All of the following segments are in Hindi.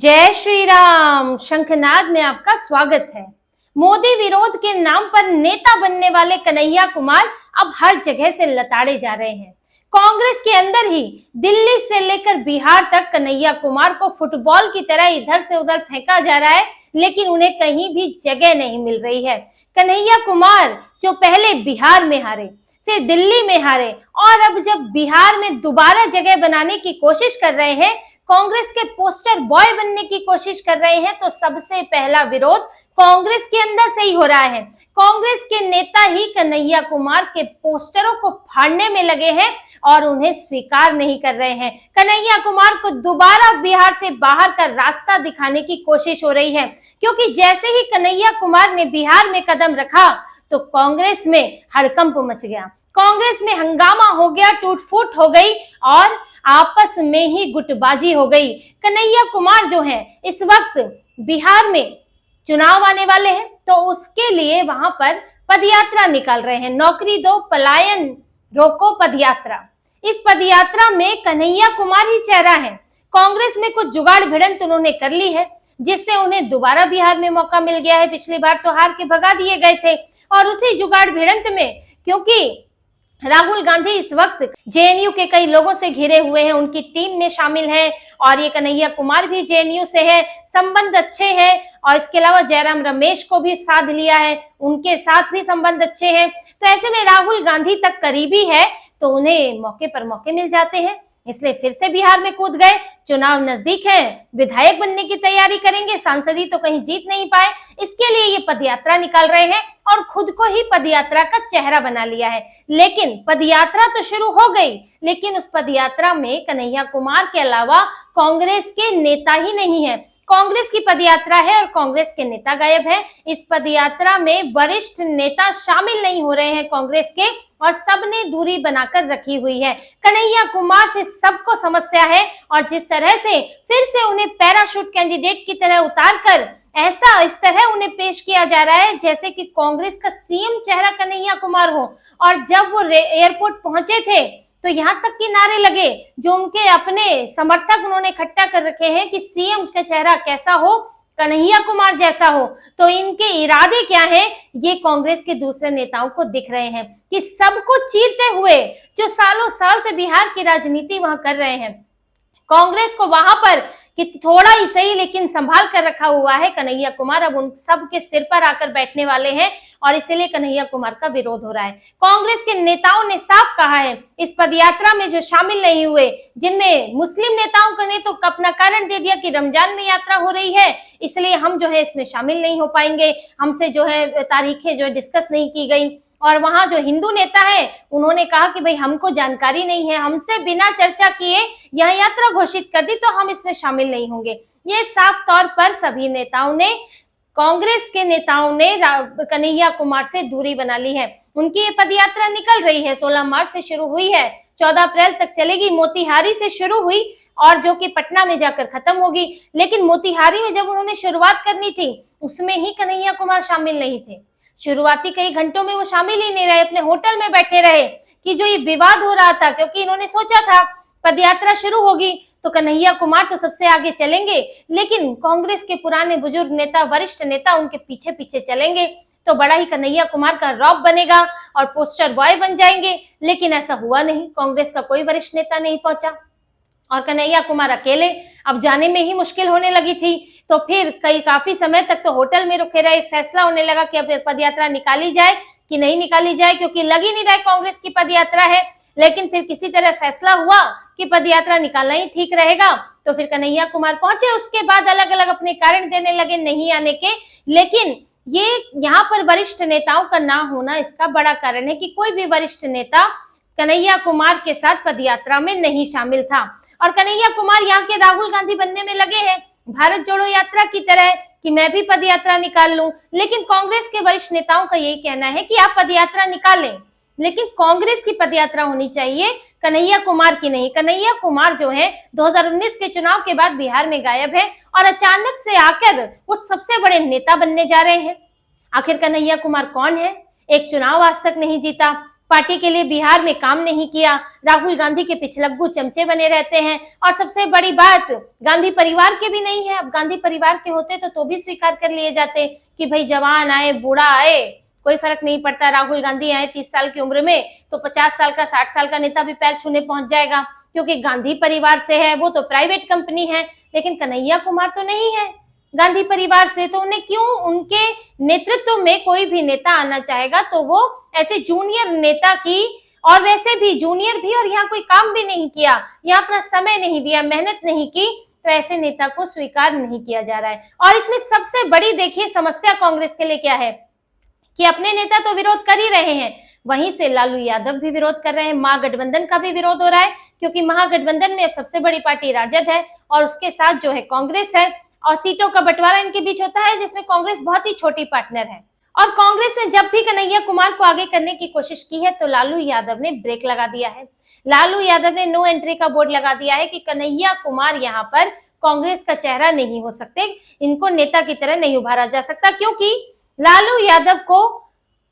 जय श्री राम। शंखनाद में आपका स्वागत है। मोदी विरोध के नाम पर नेता बनने वाले कन्हैया कुमार अब हर जगह से लताड़े जा रहे हैं। कांग्रेस के अंदर ही दिल्ली से लेकर बिहार तक कन्हैया कुमार को फुटबॉल की तरह इधर से उधर फेंका जा रहा है, लेकिन उन्हें कहीं भी जगह नहीं मिल रही है। कन्हैया कुमार जो पहले बिहार में हारे, फिर दिल्ली में हारे और अब जब बिहार में दोबारा जगह बनाने की कोशिश कर रहे हैं, कांग्रेस के पोस्टर बॉय बनने की कोशिश कर रहे हैं, तो सबसे पहला विरोध कांग्रेस के अंदर से ही हो रहा है। कांग्रेस के नेता ही कन्हैया कुमार के पोस्टरों को फाड़ने में लगे हैं और उन्हें स्वीकार नहीं कर रहे हैं। कन्हैया कुमार को दोबारा बिहार से बाहर का रास्ता दिखाने की कोशिश हो रही है, क्योंकि जैसे ही कन्हैया कुमार ने बिहार में कदम रखा तो कांग्रेस में हड़कंप मच गया, कांग्रेस में हंगामा हो गया, टूट-फूट हो गई और आपस में ही गुटबाजी हो गई। कन्हैया कुमार जो है इस वक्त बिहार में चुनाव आने वाले हैं, तो उसके लिए वहां पर पदयात्रा निकाल रहे हैं। नौकरी दो, पलायन रोको पदयात्रा। इस पदयात्रा में कन्हैया कुमार ही चेहरा है। कांग्रेस में कुछ जुगाड़ भिड़ंत उन्होंने कर ली है, जिससे उन्हें दोबारा बिहार में मौका मिल गया है। पिछली बार तो हार के भगा दिए गए थे और उसी जुगाड़ भिड़ंत में, क्योंकि राहुल गांधी इस वक्त जेएनयू के कई लोगों से घिरे हुए हैं, उनकी टीम में शामिल हैं और ये कन्हैया कुमार भी जेएनयू से है, संबंध अच्छे हैं और इसके अलावा जयराम रमेश को भी साथ लिया है, उनके साथ भी संबंध अच्छे हैं। तो ऐसे में राहुल गांधी तक करीबी है, तो उन्हें मौके पर मौके मिल जाते हैं, इसलिए फिर से बिहार में कूद गए। चुनाव नजदीक है, विधायक बनने की तैयारी करेंगे, सांसदी तो कहीं जीत नहीं पाए, इसके लिए ये पदयात्रा निकाल रहे हैं और खुद को ही पदयात्रा का चेहरा बना लिया है। लेकिन पदयात्रा तो शुरू हो गई, लेकिन उस पदयात्रा में कन्हैया कुमार के अलावा कांग्रेस के नेता ही नहीं है। कांग्रेस की पदयात्रा है और कांग्रेस के नेता गायब हैं। इस पदयात्रा में वरिष्ठ नेता शामिल नहीं हो रहे हैं कांग्रेस के, और सबने दूरी बनाकर रखी हुई है। कन्हैया कुमार से सबको समस्या है और जिस तरह से फिर से उन्हें पैराशूट कैंडिडेट की तरह उतारकर इस तरह उन्हें पेश किया जा रहा है जैसे कि कांग्रेस का सीएम चेहरा कन्हैया कुमार हो। और जब वो एयरपोर्ट पहुंचे थे तो यहाँ तक के नारे लगे, जो उनके अपने समर्थक उन्होंने इकट्ठा कर रखे हैं कि सीएम का चेहरा कैसा हो, कन्हैया कुमार जैसा हो। तो इनके इरादे क्या हैं, ये कांग्रेस के दूसरे नेताओं को दिख रहे हैं कि सबको चीरते हुए जो सालों साल से बिहार की राजनीति वहां कर रहे हैं, कांग्रेस को वहां पर कि थोड़ा ही सही लेकिन संभाल कर रखा हुआ है कन्हैया कुमार, अब उन सब के सिर पर आकर बैठने वाले हैं और इसीलिए कन्हैया कुमार का विरोध हो रहा है। कांग्रेस के नेताओं ने साफ कहा है, इस पदयात्रा में जो शामिल नहीं हुए, जिनमें मुस्लिम नेताओं ने तो अपना कारण दे दिया कि रमजान में यात्रा हो रही है, इसलिए हम जो है इसमें शामिल नहीं हो पाएंगे, हमसे जो है तारीखें जो है डिस्कस नहीं की गई। और वहां जो हिंदू नेता है उन्होंने कहा कि भाई हमको जानकारी नहीं है, हमसे बिना चर्चा किए यह यात्रा घोषित कर दी, तो हम इसमें शामिल नहीं होंगे। ये साफ तौर पर सभी नेताओं ने, कांग्रेस के नेताओं ने कन्हैया कुमार से दूरी बना ली है। उनकी ये पदयात्रा निकल रही है, 16 मार्च से शुरू हुई है, 14 अप्रैल तक चलेगी। मोतिहारी से शुरू हुई और जो कि पटना में जाकर खत्म होगी। लेकिन मोतिहारी में जब उन्होंने शुरुआत करनी थी उसमें ही कन्हैया कुमार शामिल नहीं थे। शुरुआती कई घंटों में वो शामिल ही नहीं रहे, अपने होटल में बैठे रहे कि जो ये विवाद हो रहा था, क्योंकि इन्होंने सोचा था पदयात्रा शुरू होगी तो कन्हैया कुमार तो सबसे आगे चलेंगे, लेकिन कांग्रेस के पुराने बुजुर्ग नेता, वरिष्ठ नेता उनके पीछे पीछे चलेंगे, तो बड़ा ही कन्हैया कुमार का रौब बनेगा और पोस्टर बॉय बन जाएंगे। लेकिन ऐसा हुआ नहीं, कांग्रेस का कोई वरिष्ठ नेता नहीं पहुंचा और कन्हैया कुमार अकेले, अब जाने में ही मुश्किल होने लगी थी। तो फिर काफी समय तक तो होटल में रुके रहे। फैसला होने लगा कि अब पदयात्रा निकाली जाए कि नहीं निकाली जाए, क्योंकि लग ही नहीं रहा है कांग्रेस की पदयात्रा है। लेकिन फिर किसी तरह फैसला हुआ कि पदयात्रा निकालना ही ठीक रहेगा, तो फिर कन्हैया कुमार पहुंचे। उसके बाद अलग अलग अपने कारण देने लगे नहीं आने के। लेकिन ये यहाँ पर वरिष्ठ नेताओं का ना होना इसका बड़ा कारण है कि कोई भी वरिष्ठ नेता कन्हैया कुमार के साथ पदयात्रा में नहीं शामिल था। और कन्हैया कुमार यहाँ के राहुल गांधी बनने में लगे हैं, भारत जोड़ो यात्रा की तरह कि मैं भी पदयात्रा निकाल लूं। लेकिन कांग्रेस के वरिष्ठ नेताओं का यही कहना है कि आप पदयात्रा निकालें, लेकिन कांग्रेस की पदयात्रा होनी चाहिए, कन्हैया कुमार की नहीं। कन्हैया कुमार जो है 2019 के चुनाव के बाद बिहार में गायब है और अचानक से आकर वो सबसे बड़े नेता बनने जा रहे हैं। आखिर कन्हैया कुमार कौन है? एक चुनाव आज तक नहीं जीता, पार्टी के लिए बिहार में काम नहीं किया, राहुल गांधी के पिछलग्गू चमचे बने रहते हैं। और सबसे बड़ी बात, गांधी परिवार के भी नहीं है। अब गांधी परिवार के होते तो भी स्वीकार कर लिए जाते कि भाई जवान आए बूढ़ा आए कोई फर्क नहीं पड़ता। राहुल गांधी आए 30 साल की उम्र में तो 50 साल का 60 साल का नेता भी पैर छूने पहुंच जाएगा, क्योंकि गांधी परिवार से है, वो तो प्राइवेट कंपनी है। लेकिन कन्हैया कुमार तो नहीं है गांधी परिवार से, तो उन्हें क्यों उनके नेतृत्व में कोई भी नेता आना चाहेगा तो वो ऐसे जूनियर नेता की, और वैसे भी जूनियर भी, और यहाँ कोई काम भी नहीं किया, यहाँ अपना समय नहीं दिया, मेहनत नहीं की, तो ऐसे नेता को स्वीकार नहीं किया जा रहा है। और इसमें सबसे बड़ी देखिए समस्या कांग्रेस के लिए क्या है कि अपने नेता तो विरोध कर ही रहे हैं, वहीं से लालू यादव भी विरोध कर रहे हैं, महागठबंधन का भी विरोध हो रहा है, क्योंकि महागठबंधन में अब सबसे बड़ी पार्टी राजद है और उसके साथ जो है कांग्रेस है, और सीटों का बंटवारा इनके बीच होता है, जिसमें कांग्रेस बहुत ही छोटी पार्टनर है। और कांग्रेस ने जब भी कन्हैया कुमार को आगे करने की कोशिश की है तो लालू यादव ने ब्रेक लगा दिया है। लालू यादव ने नो एंट्री का बोर्ड लगा दिया है कि कन्हैया कुमार यहाँ पर कांग्रेस का चेहरा नहीं हो सकते, इनको नेता की तरह नहीं उभारा जा सकता, क्योंकि लालू यादव को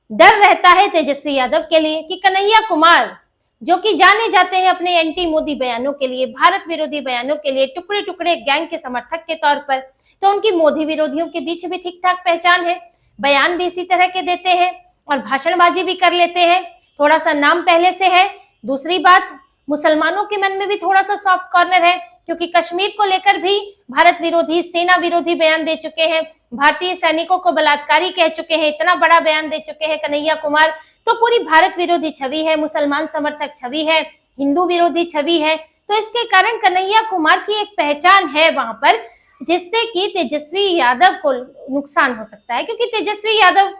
डर रहता है तेजस्वी यादव के लिए कि कन्हैया कुमार जो कि जाने जाते हैं अपने एंटी मोदी बयानों के लिए, भारत विरोधी बयानों के लिए, टुकड़े टुकड़े गैंग के समर्थक के तौर पर, तो उनकी मोदी विरोधियों के बीच भी ठीक ठाक पहचान है, बयान भी इसी तरह के देते हैं और भाषणबाजी भी कर लेते हैं, थोड़ा सा नाम पहले से है। दूसरी बात, मुसलमानों के मन में भी थोड़ा सा सॉफ्ट कॉर्नर है, क्योंकि कश्मीर को लेकर भी भारत विरोधी, सेना विरोधी बयान दे चुके हैं, भारतीय सैनिकों को बलात्कारी कह चुके हैं, इतना बड़ा बयान दे चुके हैं कन्हैया कुमार, तो पूरी भारत विरोधी छवि है, मुसलमान समर्थक छवि है, हिंदू विरोधी छवि है। तो इसके कारण कन्हैया कुमार की एक पहचान है वहां पर, जिससे कि तेजस्वी यादव को नुकसान हो सकता है, क्योंकि तेजस्वी यादव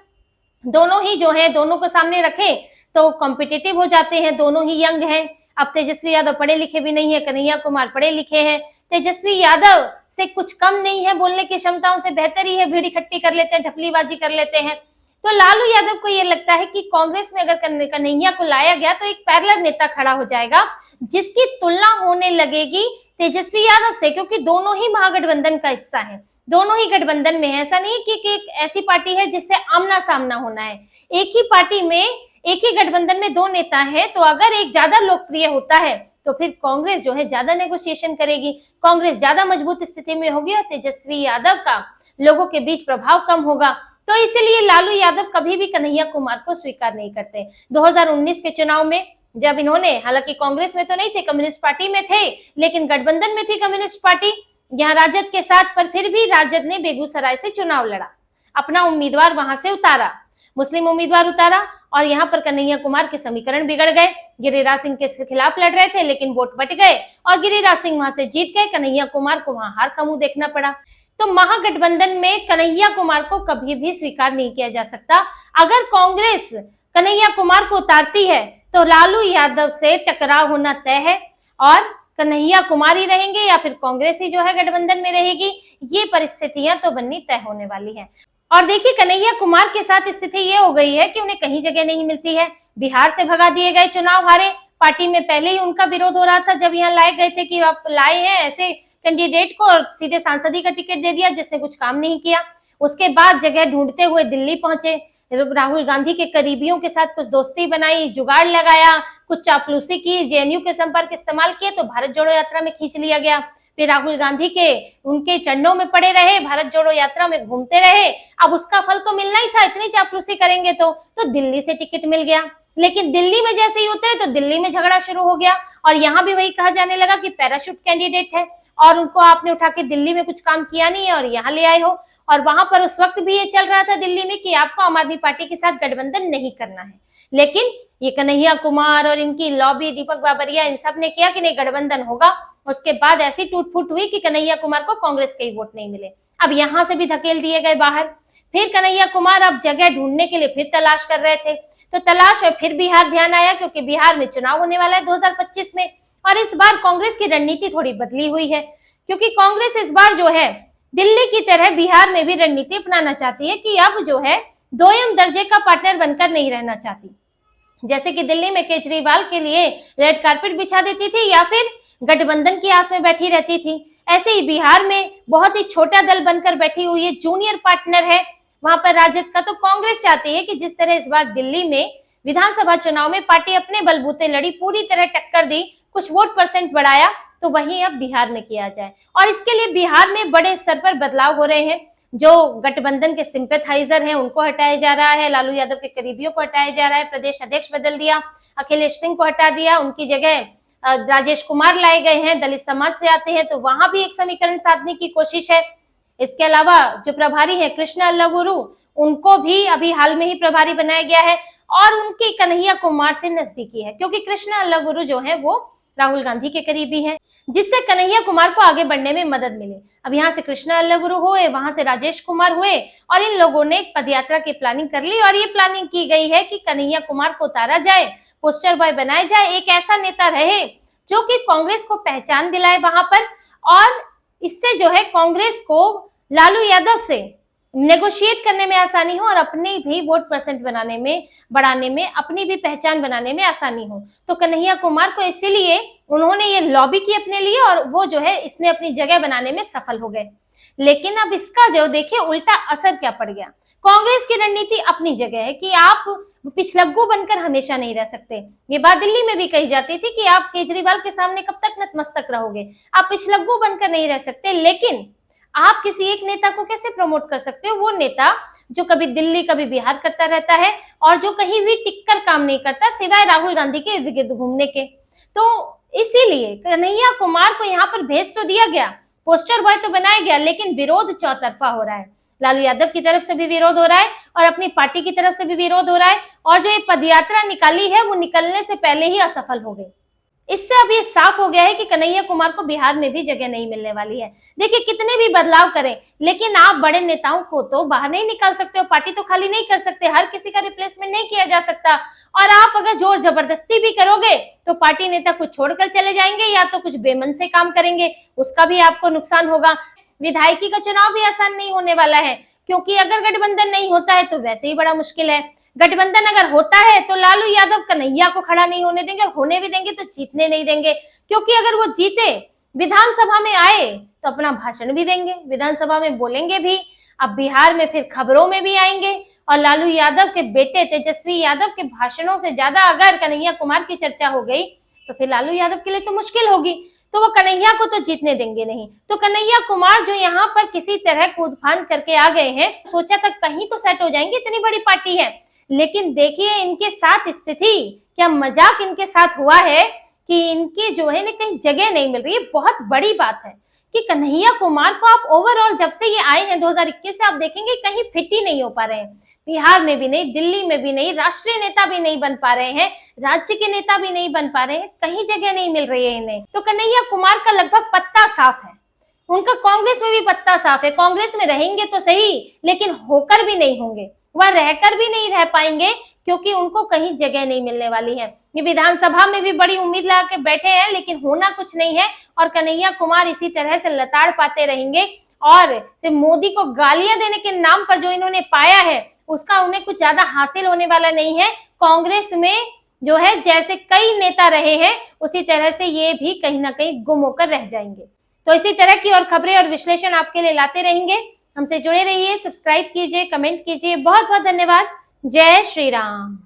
दोनों ही जो है, दोनों को सामने रखें तो कॉम्पिटिटिव हो जाते हैं, दोनों ही यंग हैं। अब तेजस्वी यादव पढ़े लिखे भी नहीं है, कन्हैया कुमार पढ़े लिखे हैं, तेजस्वी यादव से कुछ कम नहीं है, बोलने की क्षमताओं से बेहतर ही है, भीड़ इकट्ठी कर लेते हैं, ढपलीबाजी कर लेते हैं। तो लालू यादव को ये लगता है कि कांग्रेस में अगर कन्हैया को लाया गया तो एक पैरेलल नेता खड़ा हो जाएगा, जिसकी तुलना होने लगेगी तेजस्वी यादव से, क्योंकि दोनों ही महागठबंधन का हिस्सा है, दोनों ही गठबंधन में है। ऐसा नहीं है कि एक ऐसी पार्टी है जिससे आमना सामना होना है, एक ही पार्टी में, एक ही गठबंधन में दो नेता है, तो अगर एक ज्यादा लोकप्रिय होता है तो फिर कांग्रेस जो है ज्यादा नेगोशिएशन करेगी, कांग्रेस ज्यादा मजबूत स्थिति में होगी और तेजस्वी यादव का लोगों के बीच प्रभाव कम होगा। तो इसलिए लालू यादव कभी भी कन्हैया कुमार को स्वीकार नहीं करते। 2019 के चुनाव में जब इन्होंने, हालांकि कांग्रेस में तो नहीं थे, कम्युनिस्ट पार्टी में थे, लेकिन गठबंधन में थी कम्युनिस्ट पार्टी यहाँ राजद के साथ, पर फिर भी राजद ने बेगूसराय से चुनाव लड़ा, अपना उम्मीदवार वहां से उतारा, मुस्लिम उम्मीदवार उतारा, और यहाँ पर कन्हैया कुमार के समीकरण बिगड़ गए। गिरिराज सिंह के खिलाफ लड़ रहे थे, लेकिन वोट बट गए और गिरिराज सिंह वहां से जीत गए, कन्हैया कुमार को वहां हार का मुंह देखना पड़ा। तो महागठबंधन में कन्हैया कुमार को कभी भी स्वीकार नहीं किया जा सकता। अगर कांग्रेस कन्हैया कुमार को उतारती है तो लालू यादव से टकराव होना तय है, और कन्हैया कुमार ही रहेंगे या फिर कांग्रेस ही जो है गठबंधन में रहेगी, ये परिस्थितियां तो बननी तय होने वाली है। और देखिए कन्हैया कुमार के साथ स्थिति ये हो गई है कि उन्हें कहीं जगह नहीं मिलती है, बिहार से भगा दिए गए, चुनाव हारे, पार्टी में पहले ही उनका विरोध हो रहा था जब यहाँ लाए गए थे कि आप लाए हैं ऐसे कैंडिडेट को और सीधे सांसदी का टिकट दे दिया जिसने कुछ काम नहीं किया। उसके बाद जगह ढूंढते हुए दिल्ली पहुंचे, राहुल गांधी के करीबियों के साथ कुछ दोस्ती बनाई, जुगाड़ लगाया, कुछ चापलूसी की, जेएनयू के संपर्क इस्तेमाल किए तो भारत जोड़ो यात्रा में खींच लिया गया। फिर राहुल गांधी के उनके चरणों में पड़े रहे, भारत जोड़ो यात्रा में घूमते रहे। अब उसका फल तो मिलना ही था, इतनी चापलूसी करेंगे तो दिल्ली से टिकट मिल गया। लेकिन दिल्ली में जैसे ही उतरे तो दिल्ली में झगड़ा शुरू हो गया, और यहाँ भी वही कहा जाने लगा कि पैराशूट कैंडिडेट है और उनको आपने उठा के दिल्ली में कुछ काम किया नहीं है और यहाँ ले आए हो। और वहां पर उस वक्त भी ये चल रहा था दिल्ली में कि आपको आम आदमी पार्टी के साथ गठबंधन नहीं करना है, लेकिन ये कन्हैया कुमार और इनकी लॉबी, दीपक बाबरिया, इन सब ने किया कि नहीं गठबंधन होगा। उसके बाद ऐसी टूट फूट हुई कि कन्हैया कुमार को कांग्रेस के ही वोट नहीं मिले, अब यहाँ से भी धकेल दिए गए बाहर। फिर कन्हैया कुमार अब जगह ढूंढने के लिए फिर तलाश कर रहे थे, तो तलाश में फिर बिहार ध्यान आया, क्योंकि बिहार में चुनाव होने वाला है 2025 में, और इस बार कांग्रेस की रणनीति थोड़ी बदली हुई है, क्योंकि कांग्रेस इस बार जो है दिल्ली की तरह बिहार में भी रणनीति अपनाना चाहती है कि अब जो है दोयम दर्जे का पार्टनर बनकर नहीं रहना चाहती। जैसे कि दिल्ली में केजरीवाल के लिए रेड कार्पेट बिछा देती थी या फिर गठबंधन की आस में बैठी रहती थी, ऐसे ही बिहार में बहुत ही छोटा दल बनकर बैठी हुई है, जूनियर पार्टनर है वहां पर राजद का। तो कांग्रेस चाहती है कि जिस तरह इस बार दिल्ली में विधानसभा चुनाव में पार्टी अपने बलबूते लड़ी, पूरी तरह टक्कर दी, कुछ वोट परसेंट बढ़ाया, तो वही अब बिहार में किया जाए। और इसके लिए बिहार में बड़े स्तर पर बदलाव हो रहे हैं। जो गठबंधन के सिंपैथाइजर हैं उनको हटाया जा रहा है, लालू यादव के करीबियों को हटाया जा रहा है, प्रदेश अध्यक्ष बदल दिया, अखिलेश सिंह को हटा दिया, उनकी जगह राजेश कुमार लाए गए हैं, दलित समाज से आते हैं, तो वहां भी एक समीकरण साधने की कोशिश है। इसके अलावा जो प्रभारी है कृष्णा अल्लावुरु, उनको भी अभी हाल में ही प्रभारी बनाया गया है और उनकी कन्हैया कुमार से नजदीकी है, क्योंकि कृष्णा अल्लावुरु जो है वो राहुल गांधी के करीबी हैं, जिससे कन्हैया कुमार को आगे बढ़ने में मदद मिले। अब यहाँ से कृष्णा अल्लावुरु हुए, वहां से राजेश कुमार हुए और इन लोगों ने एक पदयात्रा की प्लानिंग कर ली और ये प्लानिंग की गई है कि कन्हैया कुमार को उतारा जाए, पोस्टर बॉय बनाया जाए, एक ऐसा नेता रहे जो कि कांग्रेस को पहचान दिलाए वहां पर, और इससे जो है कांग्रेस को लालू यादव से नेगोशिएट करने में आसानी हो और अपने भी वोट परसेंट बनाने में, बढ़ाने में, अपनी भी पहचान बनाने में आसानी हो। तो कन्हैया कुमार को इसीलिए उन्होंने ये लॉबी की अपने लिए और वो जो है इसमें अपनी जगह बनाने में सफल हो गए। लेकिन अब इसका जो देखिए उल्टा असर क्या पड़ गया। कांग्रेस की रणनीति अपनी जगह है कि आप पिछलग्गू बनकर हमेशा नहीं रह सकते। ये बात दिल्ली में भी कही जाती थी कि आप केजरीवाल के सामने कब तक नतमस्तक रहोगे, आप पिछलग्गू बनकर नहीं रह सकते। लेकिन आप किसी एक नेता को कैसे प्रमोट कर सकते हो? वो नेता जो कभी दिल्ली कभी बिहार करता रहता है और जो कहीं भी टिककर काम नहीं करता सिवाय राहुल गांधी के इर्द गिर्द घूमने के। तो इसीलिए कन्हैया कुमार को यहाँ पर भेज तो दिया गया, पोस्टर बॉय तो बनाया गया, लेकिन विरोध चौतरफा हो रहा है। लालू यादव की तरफ से भी विरोध हो रहा है और अपनी पार्टी की तरफ से भी विरोध हो रहा है, और जो ये पदयात्रा निकाली है वो निकलने से पहले ही असफल हो गई। इससे अब ये साफ हो गया है कि कन्हैया कुमार को बिहार में भी जगह नहीं मिलने वाली है। देखिए कितने भी बदलाव करें, लेकिन आप बड़े नेताओं को तो बाहर नहीं निकाल सकते हो, पार्टी तो खाली नहीं कर सकते, हर किसी का रिप्लेसमेंट नहीं किया जा सकता। और आप अगर जोर जबरदस्ती भी करोगे तो पार्टी नेता कुछ छोड़कर चले जाएंगे या तो कुछ बेमन से काम करेंगे, उसका भी आपको नुकसान होगा। विधायकी का चुनाव भी आसान नहीं होने वाला है, क्योंकि अगर गठबंधन नहीं होता है तो वैसे ही बड़ा मुश्किल है। गठबंधन अगर होता है तो लालू यादव कन्हैया को खड़ा नहीं होने देंगे, होने भी देंगे तो जीतने नहीं देंगे, क्योंकि अगर वो जीते विधानसभा में आए तो अपना भाषण भी देंगे, विधानसभा में बोलेंगे भी, अब बिहार में फिर खबरों में भी आएंगे। और लालू यादव के बेटे तेजस्वी यादव के भाषणों से ज्यादा अगर कन्हैया कुमार की चर्चा हो गई तो फिर लालू यादव के लिए तो मुश्किल होगी, तो वो कन्हैया को तो जीतने देंगे नहीं। तो कन्हैया कुमार जो यहाँ पर किसी तरह कूदफान करके आ गए हैं, सोचा था कहीं तो सेट हो जाएंगे, इतनी बड़ी पार्टी है, लेकिन देखिए इनके साथ स्थिति, क्या मजाक इनके साथ हुआ है कि इनकी जो है ना कहीं जगह नहीं मिल रही है। बहुत बड़ी बात है कि कन्हैया कुमार को आप ओवरऑल जब से ये आए हैं 2021 से आप देखेंगे कहीं फिट ही नहीं हो पा रहे हैं, बिहार में भी नहीं, दिल्ली में भी नहीं, राष्ट्रीय नेता भी नहीं बन पा रहे हैं, राज्य के नेता भी नहीं बन पा रहे हैं, कहीं जगह नहीं मिल रही है इन्हें। तो कन्हैया कुमार का लगभग पत्ता साफ है, उनका कांग्रेस में भी पत्ता साफ है। कांग्रेस में रहेंगे तो सही, लेकिन होकर भी नहीं होंगे, वह रहकर भी नहीं रह पाएंगे, क्योंकि उनको कहीं जगह नहीं मिलने वाली है। ये विधानसभा में भी बड़ी उम्मीद लगा के बैठे हैं, लेकिन होना कुछ नहीं है और कन्हैया कुमार इसी तरह से लताड़ पाते रहेंगे। और मोदी को गालियां देने के नाम पर जो इन्होंने पाया है उसका उन्हें कुछ ज्यादा हासिल होने वाला नहीं है। कांग्रेस में जो है जैसे कई नेता रहे हैं उसी तरह से ये भी कहीं ना कहीं गुम होकर रह जाएंगे। तो इसी तरह की और खबरें और विश्लेषण आपके लिए लाते रहेंगे। हमसे जुड़े रहिए, सब्सक्राइब कीजिए, कमेंट कीजिए। बहुत बहुत धन्यवाद। जय श्री राम।